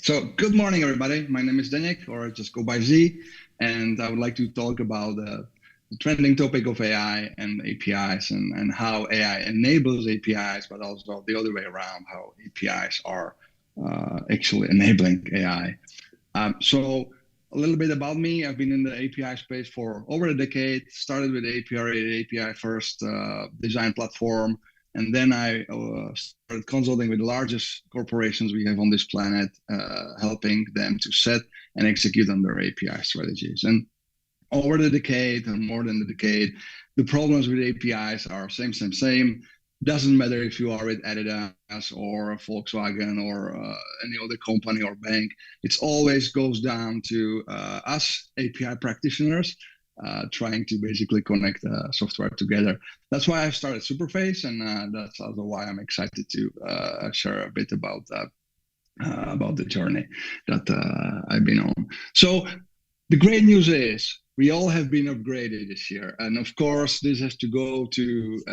So, good morning, everybody. My name is Zdenek, or just go by Z, and I would like to talk about the trending topic of AI and APIs and how AI enables APIs, but also the other way around, how APIs are actually enabling AI. So, a little bit about me. I've been in the API space for over a decade. Started with API first design platform, and then I started consulting with the largest corporations we have on this planet, helping them to set and execute on their API strategies. And over the decade, and more than the decade, the problems with APIs are same. Doesn't matter if you are with Adidas or Volkswagen or any other company or bank. It always goes down to us API practitioners trying to basically connect software together. That's why I've started Superface, and that's also why I'm excited to share a bit about the journey that I've been on. So the great news is we all have been upgraded this year, and of course, this has to go to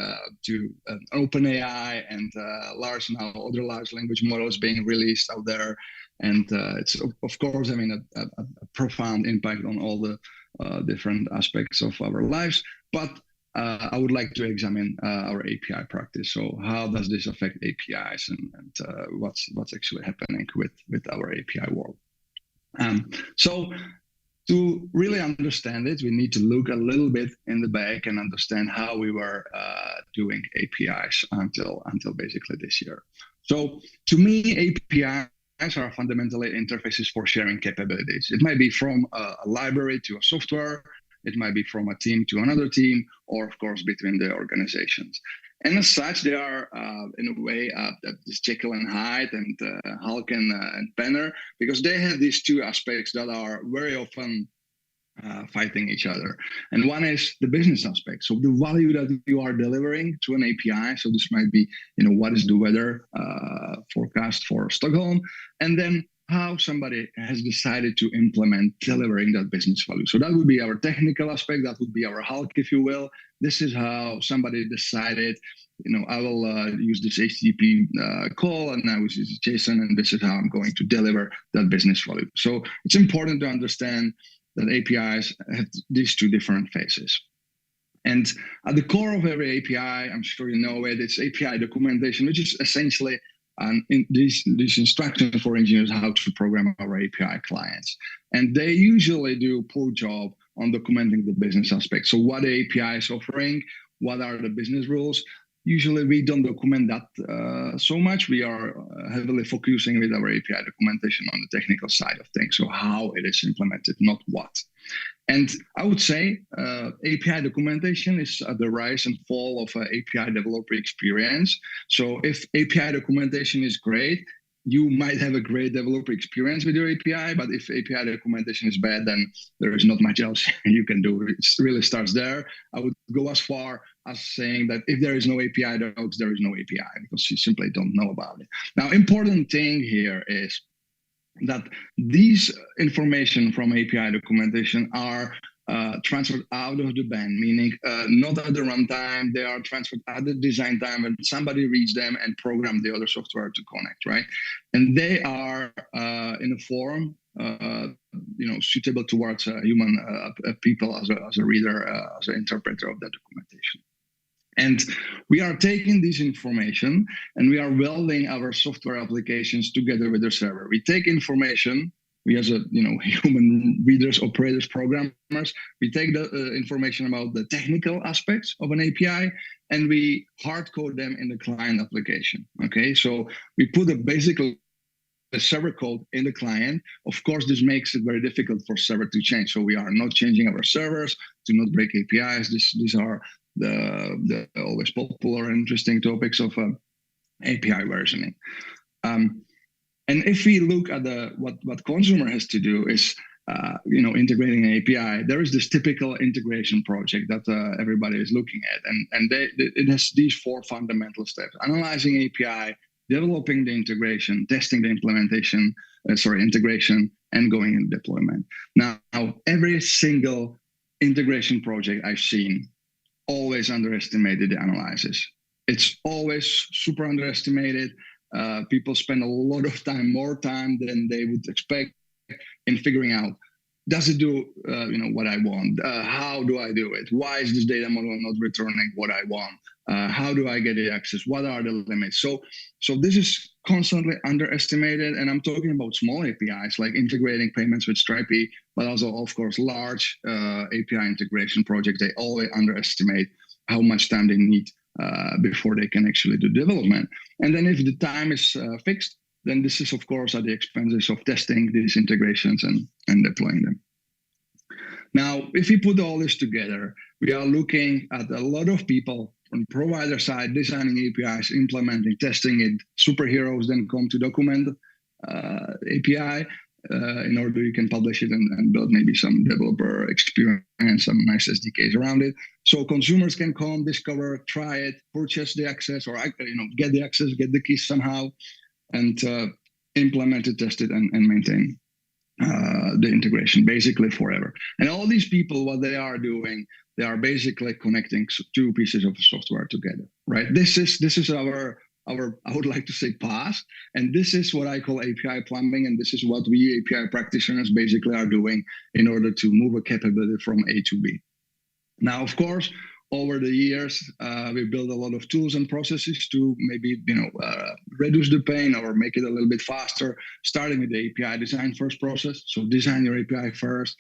OpenAI and other large language models being released out there, and it's of course having a profound impact on all the different aspects of our lives. But I would like to examine our API practice. So, how does this affect APIs, and what's actually happening with our API world? So, to really understand it, we need to look a little bit in the back and understand how we were doing APIs until basically this year. So to me, APIs are fundamentally interfaces for sharing capabilities. It might be from a library to a software, it might be from a team to another team, or of course between the organizations. And as such, they are in a way this Jekyll and Hyde and Hulk and Banner, because they have these two aspects that are very often fighting each other. And one is the business aspect. So the value that you are delivering to an API. So this might be, what is the weather forecast for Stockholm? And then how somebody has decided to implement delivering that business value. So that would be our technical aspect. That would be our Hulk, if you will. This is how somebody decided, I will use this HTTP call, and I will use JSON, and this is how I'm going to deliver that business value. So it's important to understand that APIs have these two different phases. And at the core of every API, I'm sure you know it, it's API documentation, which is essentially these instructions for engineers how to program our API clients. And they usually do a poor job on documenting the business aspect. So what the API is offering, what are the business rules? Usually we don't document that so much. We are heavily focusing with our API documentation on the technical side of things, so how it is implemented, not what. And I would say API documentation is at the rise and fall of API developer experience. So if API documentation is great, you might have a great developer experience with your API, but if API documentation is bad, then there is not much else you can do. It really starts there. I would go as far as saying that if there is no API docs, there is no API, because you simply don't know about it. Now, important thing here is that these information from API documentation are transferred out of the band, meaning not at the runtime. They are transferred at the design time when somebody reads them and program the other software to connect, right? And they are in a form suitable towards human people as a reader, as an interpreter of that documentation. And we are taking this information and we are welding our software applications together with the server. We take information. We as human readers, operators, programmers, we take the information about the technical aspects of an API and we hard code them in the client application. Okay, so we put the server code in the client. Of course, this makes it very difficult for server to change. So we are not changing our servers to not break APIs. These are the always popular and interesting topics of API versioning. And if we look at what consumer has to do is, integrating an API, there is this typical integration project that everybody is looking at. And it has these four fundamental steps: analyzing API, developing the integration, testing the integration, and going in deployment. Now, every single integration project I've seen always underestimated the analysis. It's always super underestimated. people spend a lot of time, more time than they would expect, in figuring out, does it do what I want? How do I do it? Why is this data model not returning what I want? How do I get the access? What are the limits? So this is constantly underestimated, and I'm talking about small APIs like integrating payments with Stripe, but also, of course, large API integration projects. They always underestimate how much time they need before they can actually do development. And then if the time is fixed, then this is, of course, at the expenses of testing these integrations and deploying them. Now, if we put all this together, we are looking at a lot of people from provider side designing APIs, implementing, testing it. Superheroes then come to document API in order you can publish it and build maybe some developer experience and some nice SDKs around it. So consumers can come, discover, try it, purchase the access, or get the access, get the keys somehow, and implement it, test it, and maintain the integration basically forever. And all these people, what they are doing, they are basically connecting two pieces of software together, right? This is our I would like to say past, and this is what I call API plumbing, and this is what we API practitioners basically are doing in order to move a capability from A to B. Now, of course, over the years, we built a lot of tools and processes to maybe reduce the pain or make it a little bit faster, starting with the API design first process. So design your API first,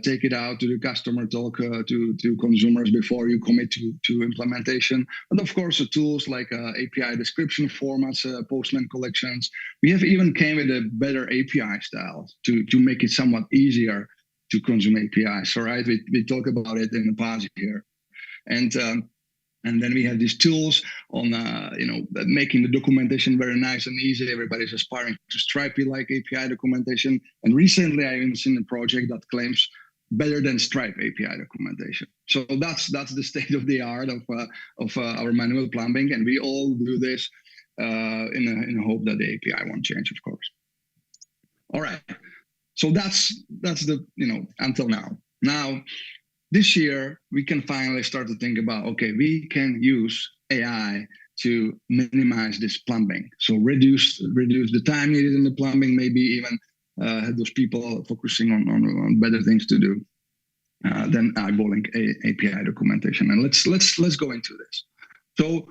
take it out to the customer, talk to consumers before you commit to implementation. But of course, the tools like API description formats, Postman collections. We have even came with a better API style to make it somewhat easier to consume APIs. All right, we talk about it in the past here. And then we have these tools on making the documentation very nice and easy. Everybody's aspiring to Stripe-like API documentation. And recently, I even seen a project that claims better than Stripe API documentation. So that's the state of the art of our manual plumbing, and we all do this in a hope that the API won't change, of course. All right. So that's the until now. Now, this year, we can finally start to think about, okay, we can use AI to minimize this plumbing. So reduce the time needed in the plumbing, maybe even have those people focusing on better things to do than eyeballing API documentation. And let's go into this. So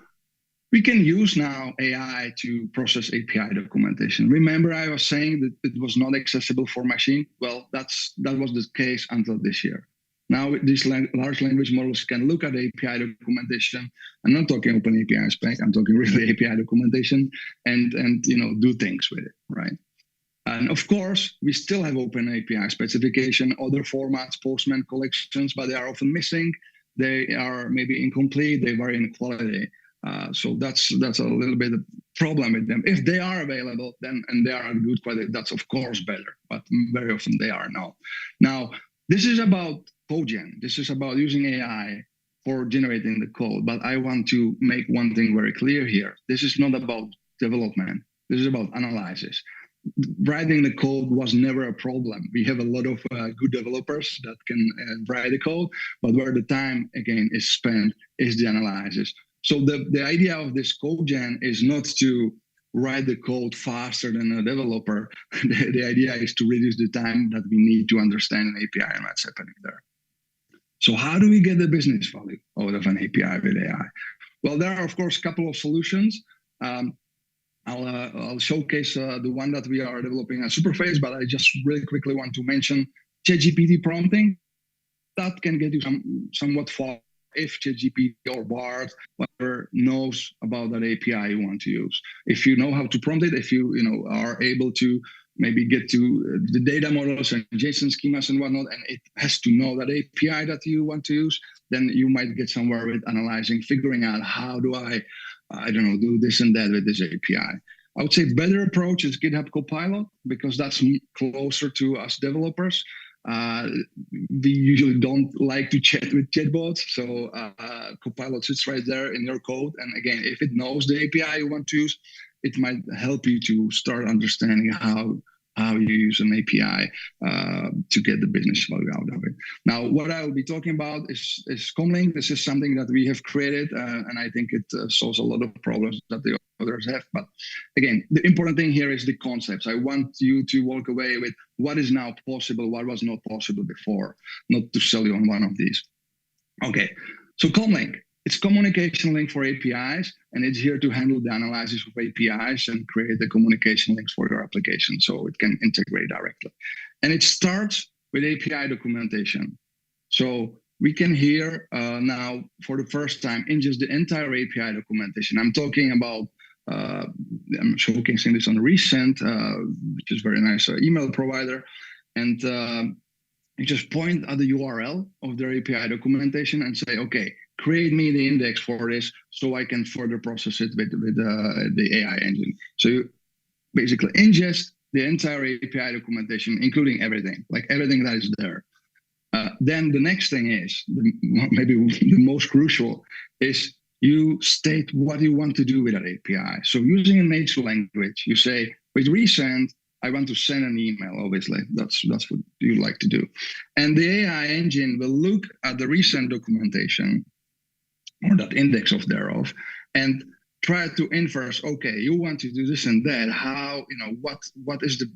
we can use now AI to process API documentation. Remember, I was saying that it was not accessible for machine. Well, that was the case until this year. Now these large language models can look at API documentation. I'm not talking open API spec. I'm talking really API documentation and do things with it, right? And of course, we still have open API specification, other formats, Postman collections, but they are often missing. They are maybe incomplete. They vary in quality. So that's a little bit of problem with them. If they are available, then and they are good quality, that's of course better. But very often they are not. Now this is about code gen. This is about using AI for generating the code. But I want to make one thing very clear here. This is not about development. This is about analysis. Writing the code was never a problem. We have a lot of good developers that can write the code, but where the time, again, is spent is the analysis. So the idea of this code gen is not to write the code faster than a developer. The idea is to reduce the time that we need to understand an API and what's happening there. So how do we get the business value out of an API with AI? Well, there are, of course, a couple of solutions. I'll showcase the one that we are developing at Superface, but I just really quickly want to mention ChatGPT prompting. That can get you somewhat far if ChatGPT or Bard, whatever, knows about that API you want to use. If you know how to prompt it, if you are able to maybe get to the data models and JSON schemas and whatnot, and it has to know that API that you want to use, then you might get somewhere with analyzing, figuring out how do I do this and that with this API. I would say better approach is GitHub Copilot, because that's closer to us developers. We usually don't like to chat with chatbots, so Copilot sits right there in your code. And again, if it knows the API you want to use, it might help you to start understanding how how you use an API to get the business value out of it. Now, what I will be talking about is Comlink. This is something that we have created, and I think it solves a lot of problems that the others have. But again, the important thing here is the concepts. I want you to walk away with what is now possible, what was not possible before, not to sell you on one of these. Okay, so Comlink. It's communication link for APIs, and it's here to handle the analysis of APIs and create the communication links for your application so it can integrate directly. And it starts with API documentation. So we can here now, for the first time, ingest the entire API documentation. I'm talking about, I'm showcasing this on Recent, which is very nice email provider. And you just point at the URL of their API documentation and say, okay, create me the index for this so I can further process it with the AI engine. So you basically ingest the entire API documentation, including everything, like everything that is there. Then the next thing is, maybe the most crucial, is you state what you want to do with that API. So using a natural language, you say, with Recent, I want to send an email, obviously. That's what you like to do. And the AI engine will look at the Recent documentation, or that index of thereof, and try to inference, okay, you want to do this and that. How, what is the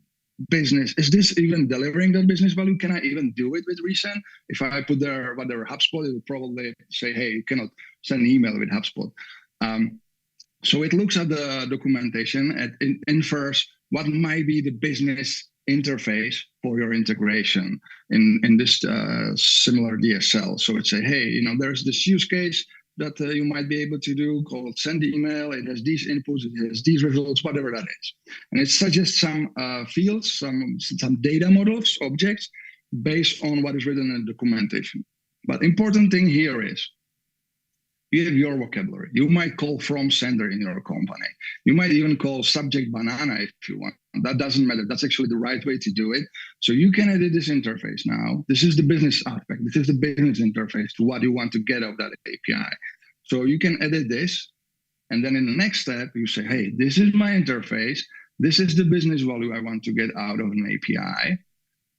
business? Is this even delivering that business value? Can I even do it with Recent? If I put there whatever HubSpot, it will probably say, hey, you cannot send an email with HubSpot. So it looks at the documentation and infers what might be the business interface for your integration in this similar DSL. So it say, hey, there's this use case that you might be able to do called send the email. It has these inputs, it has these results, whatever that is. And it suggests some fields, some data models, objects, based on what is written in the documentation. But important thing here is, you have your vocabulary. You might call from sender in your company. You might even call subject banana if you want. That doesn't matter. That's actually the right way to do it. So you can edit this interface now. This is the business aspect. This is the business interface to what you want to get out of that API. So you can edit this. And then in the next step, you say, hey, this is my interface. This is the business value I want to get out of an API.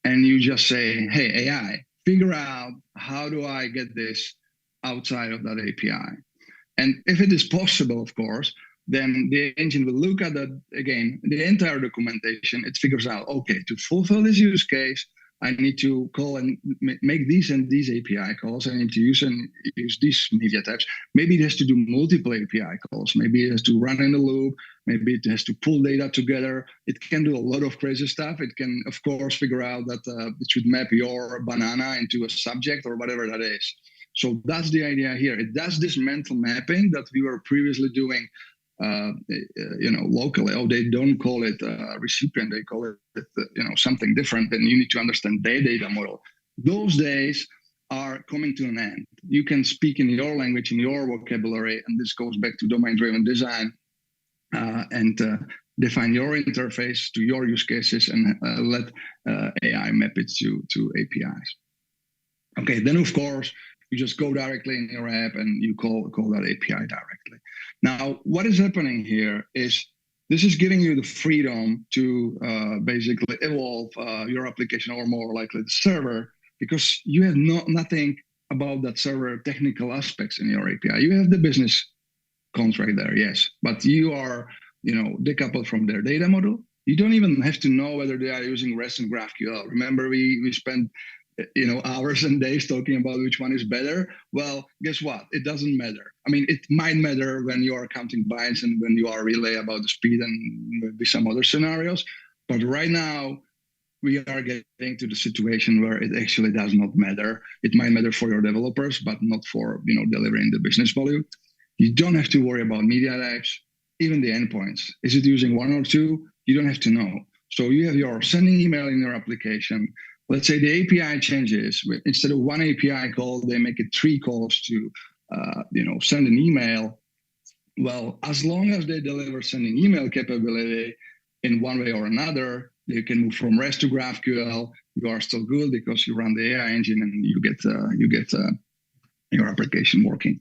And you just say, hey, AI, figure out how do I get this outside of that API. And if it is possible, of course, then the engine will look at that, again, the entire documentation. It figures out, okay, to fulfill this use case, I need to call and make these and these API calls. I need to use these media types. Maybe it has to do multiple API calls. Maybe it has to run in a loop. Maybe it has to pull data together. It can do a lot of crazy stuff. It can, of course, figure out that it should map your banana into a subject or whatever that is. So that's the idea here. It does this mental mapping that we were previously doing, locally. Oh, they don't call it recipient; they call it, something different. And you need to understand their data model. Those days are coming to an end. You can speak in your language, in your vocabulary, and this goes back to domain-driven design and define your interface to your use cases and let AI map it to APIs. Okay, then of course, you just go directly in your app and you call that API directly. Now, what is happening here is this is giving you the freedom to basically evolve your application, or more likely the server, because you have nothing about that server technical aspects in your API. You have the business contract there, yes, but you are decoupled from their data model. You don't even have to know whether they are using REST and GraphQL. Remember, we spent hours and days talking about which one is better. Well, guess what? It doesn't matter. I mean, it might matter when you are counting bytes and when you are relay about the speed and maybe some other scenarios. But right now, we are getting to the situation where it actually does not matter. It might matter for your developers, but not for delivering the business value. You don't have to worry about media types, even the endpoints. Is it using one or two? You don't have to know. So you have your sending email in your application. Let's say the API changes. Instead of one API call, they make it 3 calls to, send an email. Well, as long as they deliver sending email capability in one way or another, they can move from REST to GraphQL. You are still good because you run the AI engine and you get your application working.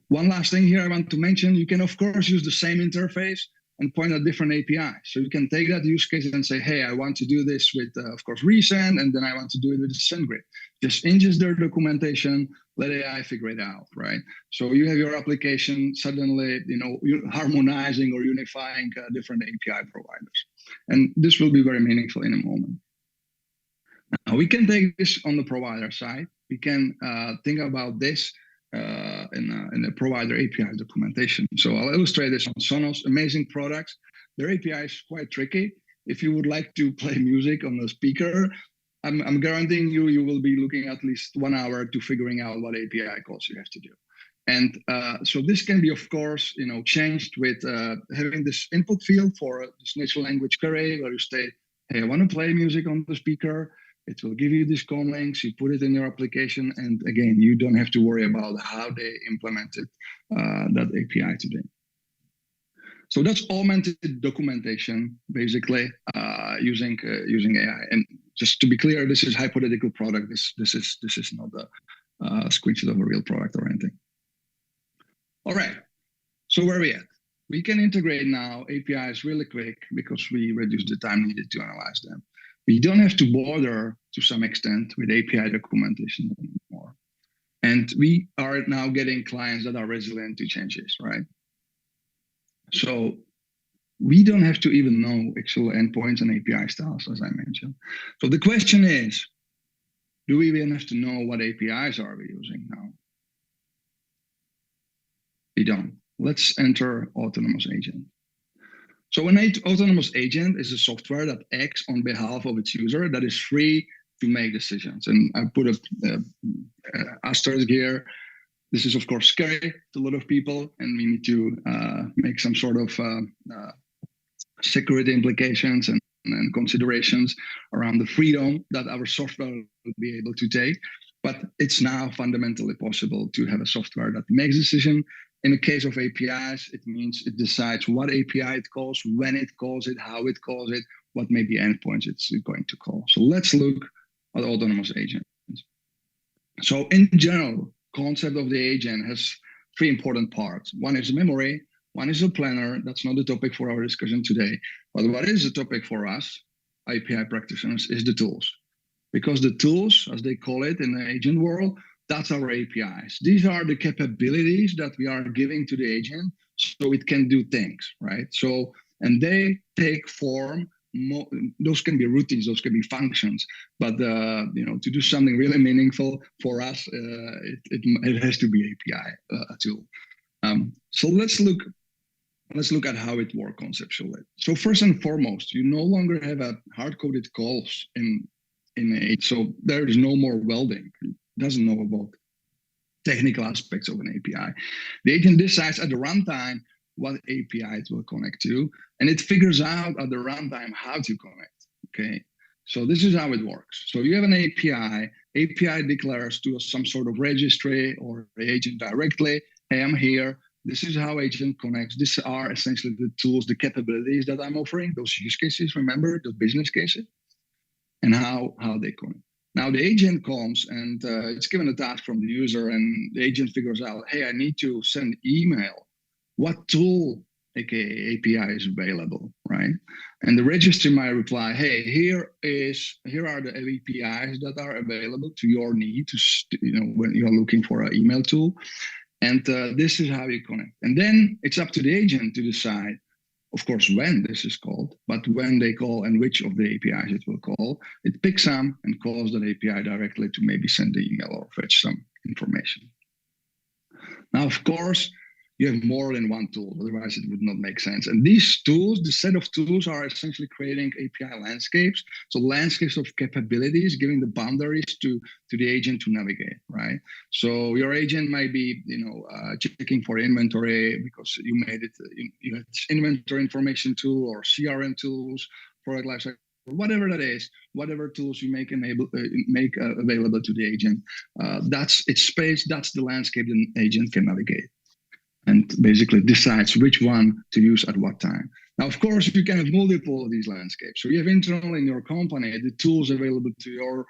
One last thing here I want to mention: you can of course use the same interface and point at different APIs. So you can take that use case and say, hey, I want to do this with, of course, resend, and then I want to do it with SendGrid. Just ingest their documentation, let AI figure it out, right? So you have your application suddenly, you're harmonizing or unifying different API providers. And this will be very meaningful in a moment. Now, we can take this on the provider side. We can think about this in a provider API documentation. So I'll illustrate this on Sonos, amazing products. Their API is quite tricky. If you would like to play music on the speaker, I'm guaranteeing you will be looking at least 1 hour to figuring out what API calls you have to do. And so this can be, of course, changed with having this input field for this natural language query where you state, hey, I want to play music on the speaker. It will give you these com links, you put it in your application, and again, you don't have to worry about how they implemented that API today. So that's augmented documentation, basically, using AI. And just to be clear, this is hypothetical product. This is not a screenshot of a real product or anything. All right, so where are we at? We can integrate now APIs really quick because we reduce the time needed to analyze them. We don't have to bother, to some extent, with API documentation anymore. And we are now getting clients that are resilient to changes, right? So we don't have to even know actual endpoints and API styles, as I mentioned. So the question is, do we even have to know what APIs are we using now? We don't. Let's enter autonomous agent. So an autonomous agent is a software that acts on behalf of its user that is free to make decisions. And I put a asterisk here. This is, of course, scary to a lot of people, and we need to make some sort of security implications and considerations around the freedom that our software will be able to take. But it's now fundamentally possible to have a software that makes decisions. In the case of APIs, it means it decides what API it calls, when it calls it, how it calls it, what may be endpoints it's going to call. So let's look at autonomous agents. So in general, concept of the agent has 3 important parts. One is memory, one is a planner. That's not the topic for our discussion today. But what is the topic for us, API practitioners, is the tools. Because the tools, as they call it in the agent world, that's our APIs. These are the capabilities that we are giving to the agent so it can do things, right? So, and they take form, those can be routines, those can be functions, but to do something really meaningful for us, it has to be API tool. So let's look at how it works conceptually. So first and foremost, you no longer have a hard-coded calls in it. So there is no more welding. Doesn't know about technical aspects of an API. The agent decides at the runtime what API it will connect to, and it figures out at the runtime how to connect, okay? So this is how it works. So you have an API declares to some sort of registry or the agent directly, hey, I'm here, this is how agent connects. These are essentially the tools, the capabilities that I'm offering, those use cases, remember, the business cases, and how they connect. Now the agent comes and it's given a task from the user, and the agent figures out, hey, I need to send email. What tool, aka API, is available, right? And the registry might reply, hey, here are the APIs that are available to your need, when you're looking for an email tool. And this is how you connect. And then it's up to the agent to decide, of course, when this is called, but when they call and which of the APIs it will call. It picks some and calls that API directly to maybe send the email or fetch some information. Now, of course, you have more than one tool, otherwise it would not make sense. And these tools, the set of tools, are essentially creating API landscapes. So landscapes of capabilities, giving the boundaries to the agent to navigate, right? So your agent might be, checking for inventory because you made it, you had inventory information tool or CRM tools, product lifecycle, whatever that is, whatever tools you make available to the agent. That's its space, that's the landscape the agent can navigate, and basically decides which one to use at what time. Now, of course, you can have multiple of these landscapes. So you have internal in your company, the tools available to your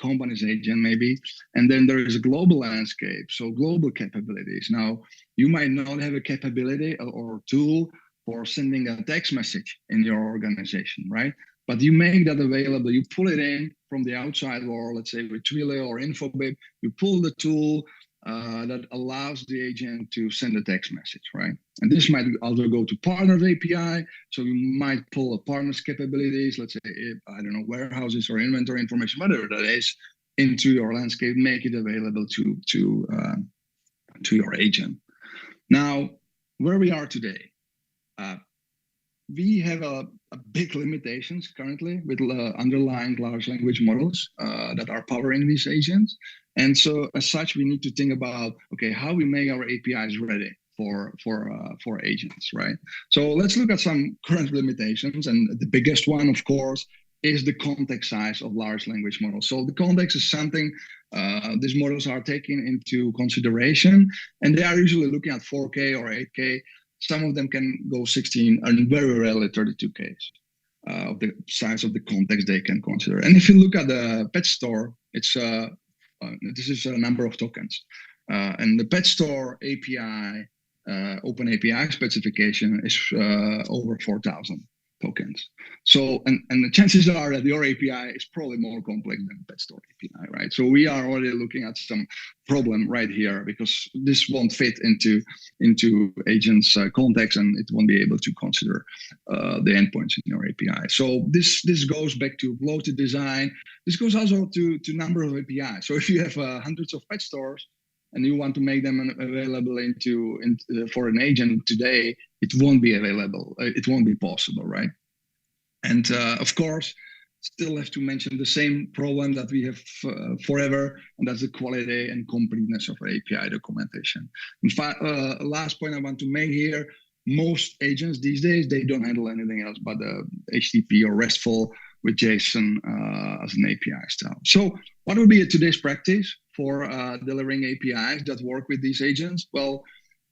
company's agent maybe, and then there is a global landscape, so global capabilities. Now, you might not have a capability or tool for sending a text message in your organization, right? But you make that available, you pull it in from the outside world, let's say with Twilio or Infobip, you pull the tool that allows the agent to send a text message, right? And this might also go to partners API. So you might pull a partner's capabilities, let's say, I don't know, warehouses or inventory information, whatever that is, into your landscape, make it available to your agent. Now, where we are today, we have a big limitations currently with underlying large language models that are powering these agents. And so as such, we need to think about, okay, how we make our APIs ready for agents, right? So let's look at some current limitations. And the biggest one, of course, is the context size of large language models. So the context is something these models are taking into consideration, and they are usually looking at 4K or 8K. Some of them can go 16 and very rarely 32K of the size of the context they can consider. And if you look at the pet store, it's this is a number of tokens. And the pet store API, open API specification is over 4,000 tokens. So, and the chances are that your API is probably more complex than the pet store API, right? So we are already looking at some problem right here because this won't fit into agents context, and it won't be able to consider the endpoints in your API. So this goes back to bloated design. This goes also to number of APIs. So if you have hundreds of pet stores and you want to make them available for an agent today, it won't be available. It won't be possible, right? And of course, still have to mention the same problem that we have forever, and that's the quality and completeness of our API documentation. In fact, last point I want to make here, most agents these days, they don't handle anything else but HTTP or RESTful with JSON as an API style. So what would be today's practice for delivering APIs that work with these agents? Well,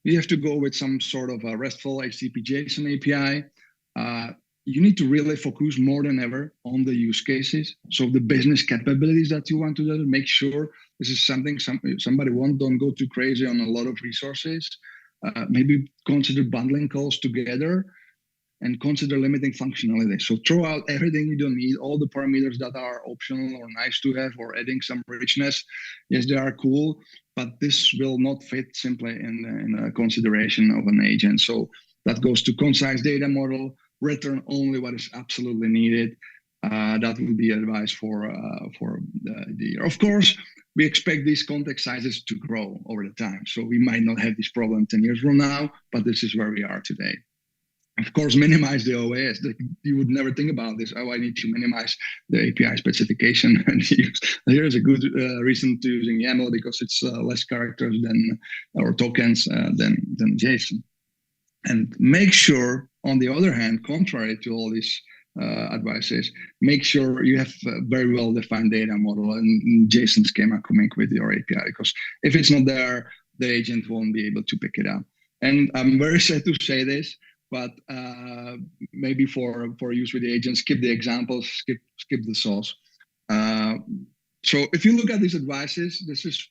you have to go with some sort of a RESTful HTTP JSON API. You need to really focus more than ever on the use cases. So the business capabilities that you want to do, make sure this is something somebody wants. Don't go too crazy on a lot of resources. Maybe consider bundling calls together and consider limiting functionality. So throw out everything you don't need, all the parameters that are optional or nice to have, or adding some richness. Yes, they are cool, but this will not fit simply in a consideration of an agent. So that goes to concise data model, return only what is absolutely needed. That would be advice for the year. Of course, we expect these context sizes to grow over the time. So we might not have this problem 10 years from now, but this is where we are today. Of course, minimize the OAS. You would never think about this. Oh, I need to minimize the API specification. And here is a good reason to using YAML because it's less characters or tokens than JSON. And make sure, on the other hand, contrary to all these advices, make sure you have a very well-defined data model and JSON schema coming with your API, because if it's not there, the agent won't be able to pick it up. And I'm very sad to say this, but maybe for use with the agent, skip the examples, skip the sauce. So if you look at these advices, this is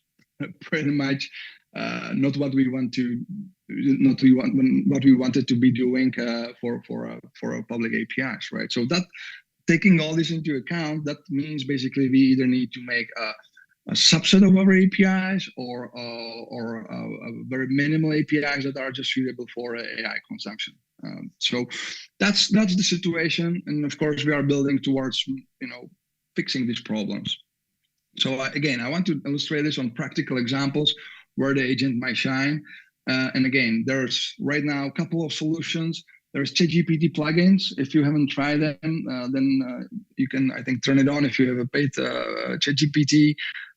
pretty much not what we want to, what we wanted to be doing for public APIs, right? So that, taking all this into account, that means basically we either need to make a subset of our APIs or very minimal APIs that are just suitable for AI consumption. So that's the situation, and of course we are building towards fixing these problems. So again, I want to illustrate this on practical examples where the agent might shine. And again, there's right now a couple of solutions. There's ChatGPT plugins. If you haven't tried them, then you can, I think, turn it on if you have a paid ChatGPT.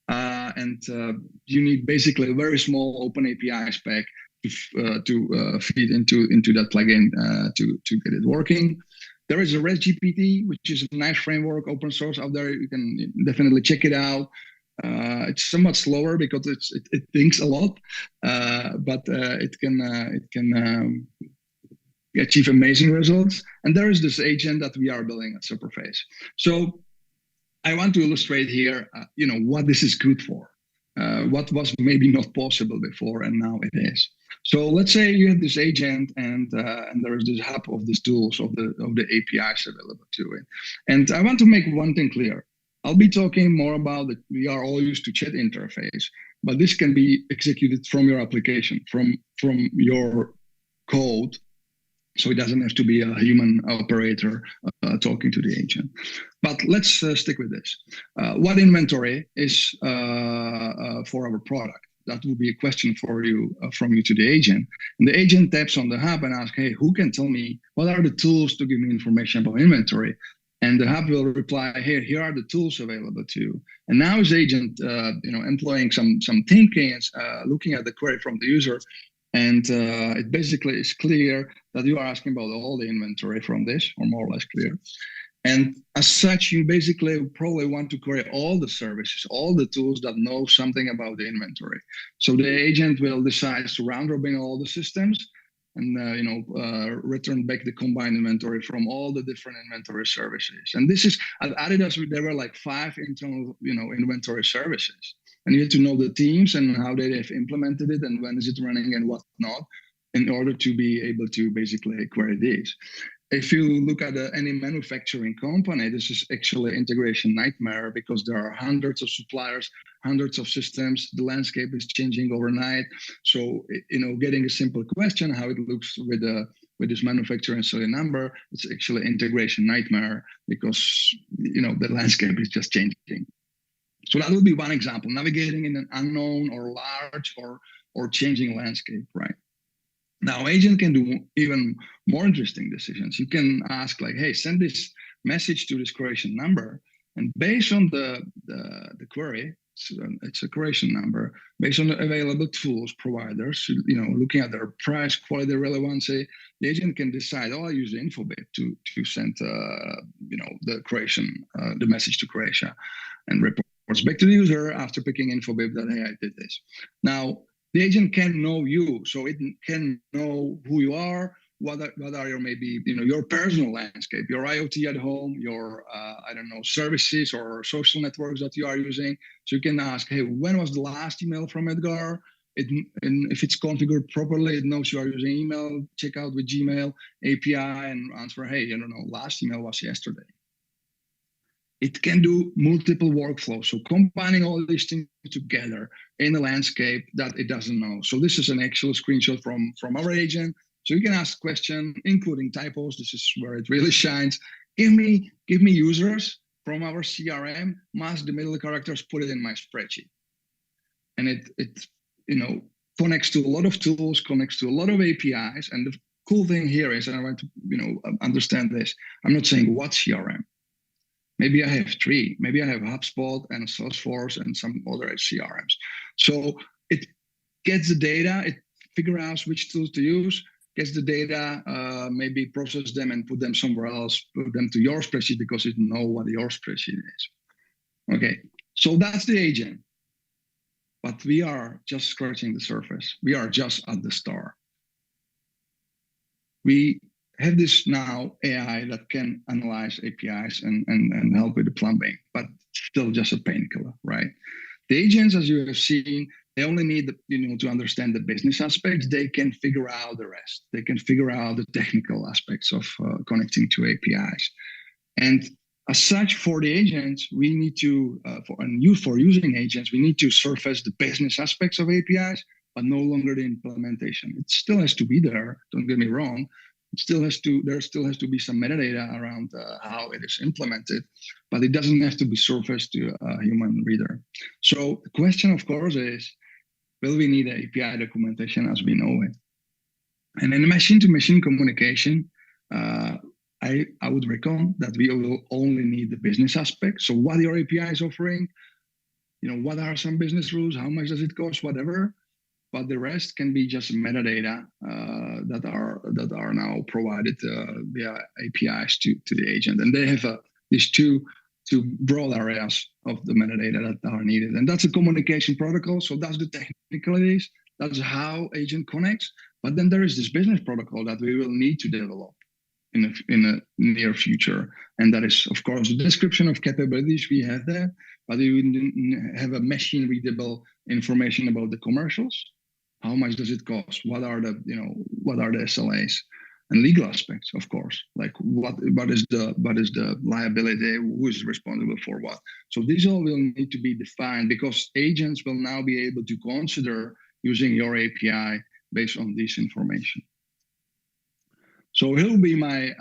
And you need basically a very small open API spec to feed into that plugin to get it working. There is a ResGPT, which is a nice framework, open source out there. You can definitely check it out. It's somewhat slower because it thinks a lot, but it can achieve amazing results. And there is this agent that we are building at Superface. So I want to illustrate here, what this is good for. What was maybe not possible before, and now it is. So let's say you have this agent, and there is this hub of these tools of the APIs available to it. And I want to make one thing clear. I'll be talking more about that. We are all used to chat interface, but this can be executed from your application, from your code. So it doesn't have to be a human operator talking to the agent. But let's stick with this. What inventory is for our product? That would be a question for you from you to the agent. And the agent taps on the hub and asks, hey, who can tell me what are the tools to give me information about inventory? And the hub will reply, hey, here are the tools available to you. And now his agent, employing some thinking, looking at the query from the user, and it basically is clear that you are asking about all the inventory from this, or more or less clear. And as such, you basically probably want to query all the services, all the tools that know something about the inventory. So the agent will decide to round robin all the systems and return back the combined inventory from all the different inventory services. And this is at Adidas, there were like 5 internal inventory services. And you have to know the teams and how they have implemented it and when is it running and what not, in order to be able to basically query these. If you look at any manufacturing company, this is actually an integration nightmare because there are hundreds of suppliers, hundreds of systems. The landscape is changing overnight. So, getting a simple question, how it looks with this manufacturing serial number, it's actually an integration nightmare because, the landscape is just changing. So that would be one example, navigating in an unknown or large or changing landscape, right? Now, agent can do even more interesting decisions. You can ask like, hey, send this message to this query number. And based on the query, it's a query number, based on the available tools providers, looking at their price, quality, relevancy, the agent can decide, I'll use the infobip to send, the the message to Croatia and reports back to the user after picking infobip that, hey, I did this. Now, the agent can know you, so it can know who you are, what are your maybe your personal landscape, your IoT at home, your services or social networks that you are using. So you can ask, hey, when was the last email from Edgar? And if it's configured properly, it knows you are using email, check out with Gmail API and answer, hey, last email was yesterday. It can do multiple workflows. So combining all these things together in a landscape that it doesn't know. So this is an actual screenshot from our agent. So you can ask a question, including typos. This is where it really shines. Give me users from our CRM, mask the middle characters, put it in my spreadsheet. And it connects to a lot of tools, connects to a lot of APIs. And the cool thing here is, and I want to understand this, I'm not saying what CRM. Maybe I have 3. Maybe I have HubSpot and Salesforce and some other CRMs. So it gets the data, it figures out which tools to use, gets the data, maybe process them and put them somewhere else, put them to your spreadsheet because it knows what your spreadsheet is. Okay, so that's the agent. But we are just scratching the surface. We are just at the start. We have this now AI that can analyze APIs and help with the plumbing, but still just a painkiller, right? The agents, as you have seen, they only need to understand the business aspects. They can figure out the rest. They can figure out the technical aspects of connecting to APIs. And as such, for the agents, we need to, for using agents, we need to surface the business aspects of APIs, but no longer the implementation. It still has to be there, don't get me wrong. There still has to be some metadata around how it is implemented, but it doesn't have to be surfaced to a human reader. So the question, of course, is, will we need API documentation as we know it? And in machine-to-machine communication, I would reckon that we will only need the business aspect. So what your API is offering, what are some business rules, how much does it cost, whatever. But the rest can be just metadata that are now provided via APIs to the agent, and they have these two broad areas of the metadata that are needed, and that's a communication protocol. So that's the technicalities. That's how agent connects. But then there is this business protocol that we will need to develop in a near future, and that is, of course, the description of capabilities we have there. But we have a machine readable information about the commercials. How much does it cost? What are the SLAs? And legal aspects, of course, like what is the liability, who is responsible for what. So these all will need to be defined, because agents will now be able to consider using your API based on this information. So here will be my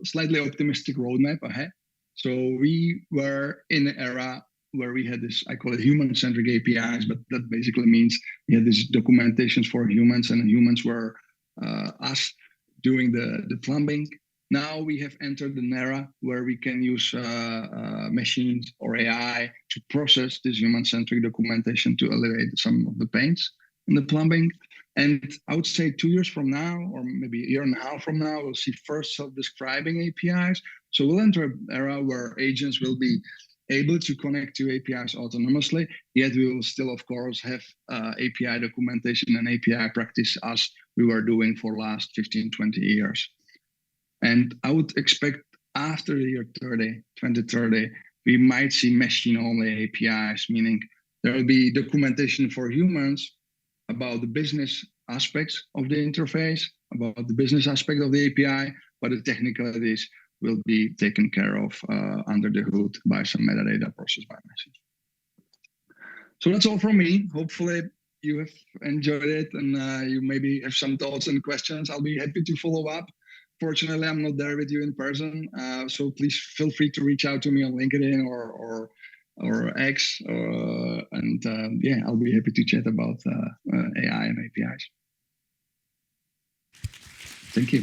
slightly optimistic roadmap ahead. So we were in an era where we had this, I call it human-centric APIs, but that basically means we had these documentations for humans, and humans were us doing the plumbing. Now we have entered an era where we can use machines or AI to process this human-centric documentation to alleviate some of the pains in the plumbing. And I would say 2 years from now, or maybe a year and a half from now, we'll see first self-describing APIs. So we'll enter an era where agents will be able to connect to APIs autonomously, yet we will still, of course, have API documentation and API practice as we were doing for the last 15, 20 years. And I would expect after the year 2030, we might see machine-only APIs, meaning there will be documentation for humans about the business aspects of the interface, about the business aspect of the API, but the technicalities will be taken care of under the hood by some metadata processed by machine. So that's all from me. Hopefully you have enjoyed it, and you maybe have some thoughts and questions. I'll be happy to follow up. Fortunately, I'm not there with you in person, so please feel free to reach out to me on LinkedIn or X, and yeah, I'll be happy to chat about AI and APIs. Thank you.